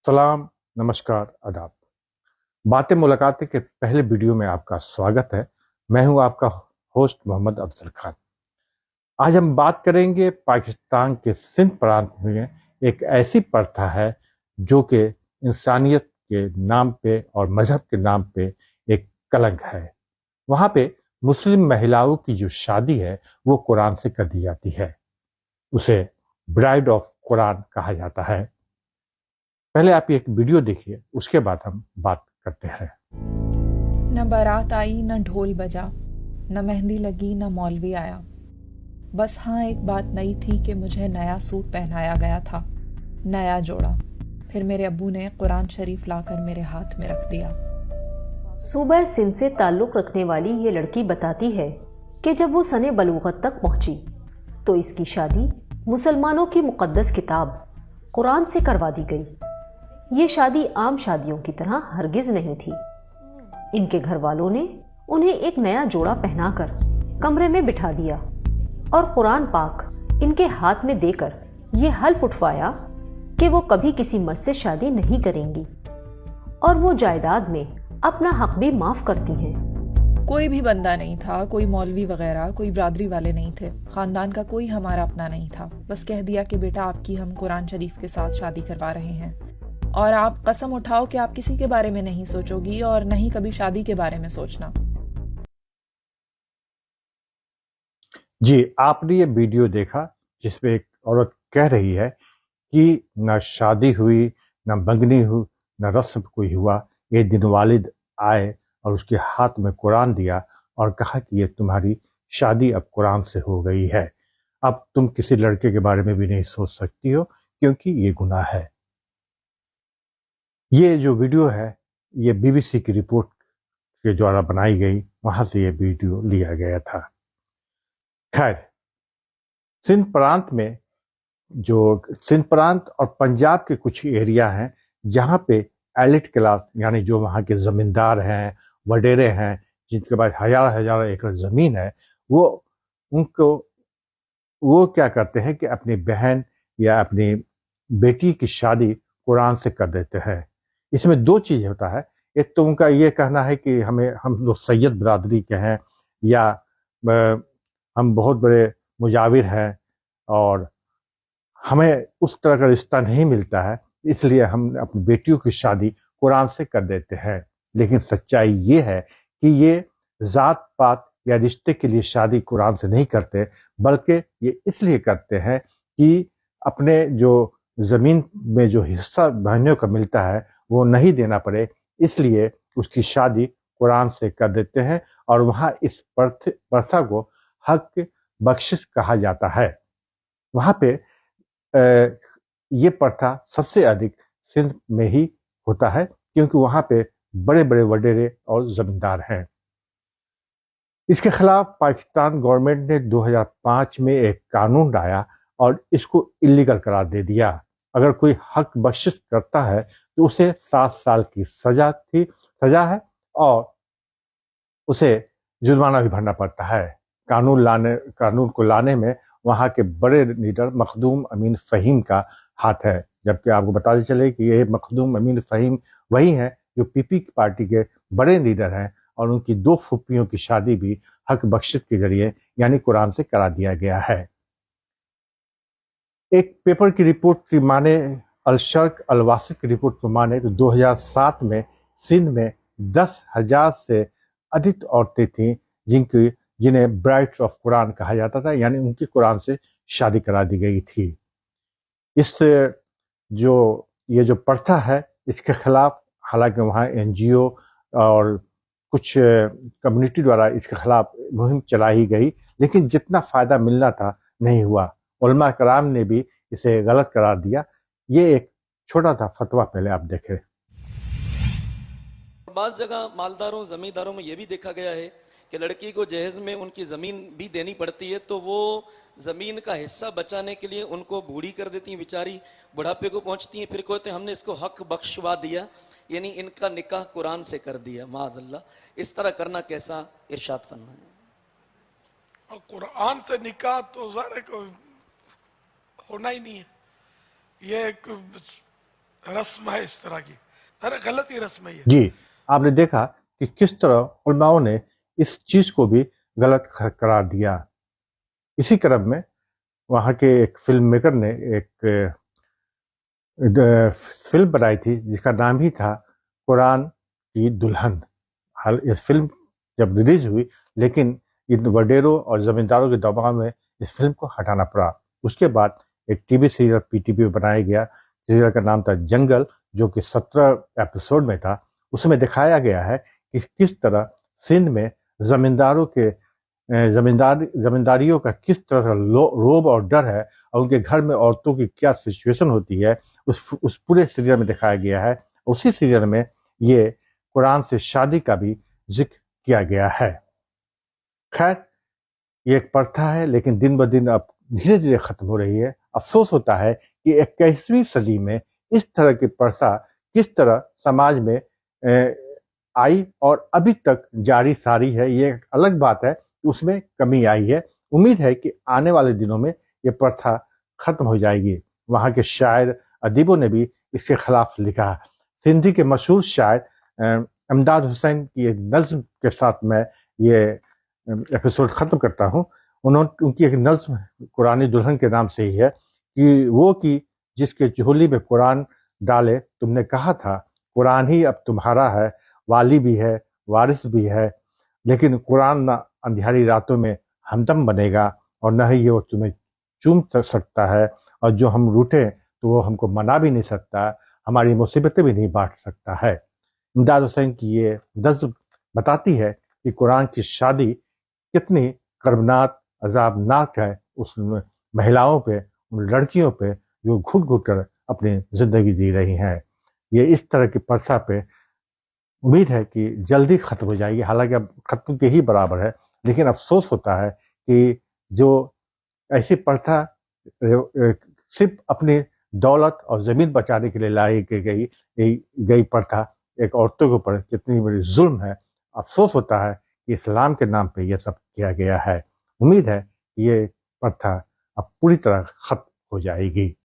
सलाम, नमस्कार, आदाब। बातें मुलाकातें के पहले वीडियो में आपका स्वागत है। मैं हूं आपका होस्ट मोहम्मद अफजल खान। आज हम बात करेंगे पाकिस्तान के सिंध प्रांत में एक ऐसी प्रथा है जो कि इंसानियत के नाम पे और मजहब के नाम पे एक कलंक है। वहाँ पे मुस्लिम महिलाओं की जो शादी है वो कुरान से कर दी जाती है। उसे ब्राइड ऑफ कुरान कहा जाता है। पहले आप एक वीडियो देखिए, उसके बाद हम बात करते हैं। न बारात आई न ढोल बजा, न मेहंदी लगी न मौलवी आया। बस हाँ एक बात नई थी कि मुझे नया सूट पहनाया गया था, नया जोड़ा। फिर मेरे अब्बू ने कुरान शरीफ लाकर मेरे हाथ में रख दिया। सूबह सिंध से ताल्लुक़ रखने वाली ये लड़की बताती है कि जब वो सने बलूगत तक पहुंची तो इसकी शादी मुसलमानों की मुक़द्दस किताब कुरान से करवा दी गई। ये शादी आम शादियों की तरह हरगिज़ नहीं थी। इनके घर वालों ने उन्हें एक नया जोड़ा पहनाकर कमरे में बिठा दिया और कुरान पाक इनके हाथ में देकर ये हल्फ उठवाया कि वो कभी किसी मर्द से शादी नहीं करेंगी और वो जायदाद में अपना हक भी माफ करती हैं। कोई भी बंदा नहीं था, कोई मौलवी वगैरह, कोई बरादरी वाले नहीं थे। खानदान का कोई हमारा अपना नहीं था। बस कह दिया कि बेटा आपकी हम कुरान शरीफ के साथ शादी करवा रहे हैं और आप कसम उठाओ कि आप किसी के बारे में नहीं सोचोगी और नहीं कभी शादी के बारे में सोचना। जी, आपने ये वीडियो देखा जिसमें एक औरत कह रही है कि न शादी हुई, न मंगनी हुई, न रस्म कोई हुआ। ये दिन वालिद आए और उसके हाथ में कुरान दिया और कहा कि ये तुम्हारी शादी अब कुरान से हो गई है। अब तुम किसी लड़के के बारे में भी नहीं सोच सकती हो क्योंकि ये गुनाह है। ये जो वीडियो है ये बीबीसी की रिपोर्ट के द्वारा बनाई गई, वहां से ये वीडियो लिया गया था। खैर, सिंध प्रांत और पंजाब के कुछ एरिया हैं जहाँ पे एलिट क्लास यानी जो वहाँ के जमींदार हैं, वडेरे हैं, जिनके पास हजार हजार एकड़ जमीन है, वो क्या करते हैं कि अपनी बहन या अपनी बेटी की शादी कुरान से कर देते हैं। इसमें दो चीज होता है। एक तो उनका ये कहना है कि हम लोग सैयद बरादरी के हैं या हम बहुत बड़े मुजाविर हैं और हमें उस तरह का रिश्ता नहीं मिलता है, इसलिए हम अपनी बेटियों की शादी कुरान से कर देते हैं। लेकिन सच्चाई ये है कि ये जात पात या रिश्ते के लिए शादी कुरान से नहीं करते, बल्कि ये इसलिए करते हैं कि अपने जो जमीन में जो हिस्सा बहनों का मिलता है वो नहीं देना पड़े, इसलिए उसकी शादी कुरान से कर देते हैं और वहाँ इस प्रथा को हक बख्शिश कहा जाता है। वहाँ पे ये प्रथा सबसे अधिक सिंध में ही होता है क्योंकि वहाँ पे बड़े बड़े वडेरे और जमींदार हैं। इसके खिलाफ पाकिस्तान गवर्नमेंट ने 2005 में एक कानून लाया और इसको इलीगल करार दे दिया। अगर कोई हक बख्शिश करता है तो उसे 7 साल की सजा है और उसे जुर्माना भी भरना पड़ता है। कानून को लाने में वहाँ के बड़े लीडर मखदूम अमीन फ़हीम का हाथ है, जबकि आपको बताते चले कि ये मखदूम अमीन फ़हीम वही हैं जो पीपी पार्टी के बड़े लीडर हैं और उनकी 2 फूफियों की शादी भी हक बख्शिश के जरिए यानी कुरान से करा दिया गया है। एक पेपर की रिपोर्ट की माने, अल-शर्क अल-वासित की रिपोर्ट को माने तो 2007 में सिंध में 10,000 से अधिक औरतें थीं जिन्हें ब्राइड्स ऑफ कुरान कहा जाता था, यानी उनकी कुरान से शादी करा दी गई थी। ये जो प्रथा है इसके खिलाफ हालांकि वहाँ एनजीओ और कुछ कम्युनिटी द्वारा इसके खिलाफ मुहिम चलाई गई, लेकिन जितना फायदा मिलना था नहीं हुआ। उलमा कराम ने भी इसे गलत करार दिया। ये एक छोटा सा फतवा पहले आप देखें। बाज़ जगह मालदारों जमींदारों में यह भी देखा गया है कि लड़की को जहेज में उनकी ज़मीन भी देनी पड़ती है, तो वो ज़मीन का हिस्सा बचाने के लिए उनको बूढ़ी कर देती हैं, बेचारी बुढ़ापे को पहुंचती हैं, फिर कहते हैं हमने इसको हक बख्शवा दिया, यानी इनका निकाह कुरान से कर दिया। माज़अल्लाह, इस तरह करना कैसा, इरशाद फरमाएं। और कुरान से निकाह तो ज़ाहिर होना ही नहीं है। ये एक रस्म है इस तरह की, अरे गलत ही रस्म है ये। जी, आपने देखा कि किस तरह उलमाओं ने इस चीज को भी गलत करार दिया। इसी क्रम में वहाँ के एक फिल्म मेकर ने एक फिल्म बनाई थी जिसका नाम ही था कुरान की दुल्हन। हाल इस फिल्म जब रिलीज हुई, लेकिन इन वडेरों और जमींदारों के दबाव में इस फिल्म को हटाना पड़ा। उसके बाद एक टीवी सीरियल पीटीवी में बनाया गया, सीरियल का नाम था जंगल, जो कि 17 एपिसोड में था। उसमें दिखाया गया है कि किस तरह सिंध में जमींदारों के जमींदारियों का किस तरह का रोब और डर है, और उनके घर में औरतों की क्या सिचुएशन होती है, उस पूरे सीरियल में दिखाया गया है। उसी सीरियल में ये कुरान से शादी का भी जिक्र किया गया है। खैर, ये एक प्रथा है, लेकिन दिन ब दिन अब धीरे धीरे खत्म हो रही है। अफसोस होता है कि 21वीं सदी में इस तरह की प्रथा किस तरह समाज में आई और अभी तक जारी सारी है। ये एक अलग बात है कि उसमें कमी आई है। उम्मीद है कि आने वाले दिनों में ये प्रथा खत्म हो जाएगी। वहाँ के शायर अदीबों ने भी इसके खिलाफ लिखा। सिंधी के मशहूर शायर इमदाद हुसैन की एक नज्म के साथ मैं ये एपिसोड ख़त्म करता हूँ। उनकी एक नज्म कुरानी दुल्हन के नाम से ही है कि जिसके झोली में कुरान डाले तुमने कहा था, कुरान ही अब तुम्हारा है, वाली भी है वारिस भी है, लेकिन कुरान ना अंधियारी रातों में हमदम बनेगा और न ही ये वो तुम्हें चूम सकता है, और जो हम रूठे तो वो हमको मना भी नहीं सकता, हमारी मुसीबतें भी नहीं बांट सकता है। इमदाद हुसैन की ये नज्म बताती है कि कुरान की शादी कितनी कर्बनाक अजाबनाक है उस महिलाओं पे, उन लड़कियों पे जो घुट घुट कर अपनी जिंदगी जी रही हैं। ये इस तरह की प्रथा पे उम्मीद है कि जल्दी खत्म हो जाएगी, हालांकि अब खत्म के ही बराबर है। लेकिन अफसोस होता है कि जो ऐसी प्रथा सिर्फ अपनी दौलत और ज़मीन बचाने के लिए लाई गई प्रथा एक औरतों के ऊपर कितनी बड़ी जुल्म है। अफसोस होता है कि इस्लाम के नाम पे यह सब किया गया है। उम्मीद है कि ये प्रथा अब पूरी तरह खत्म हो जाएगी।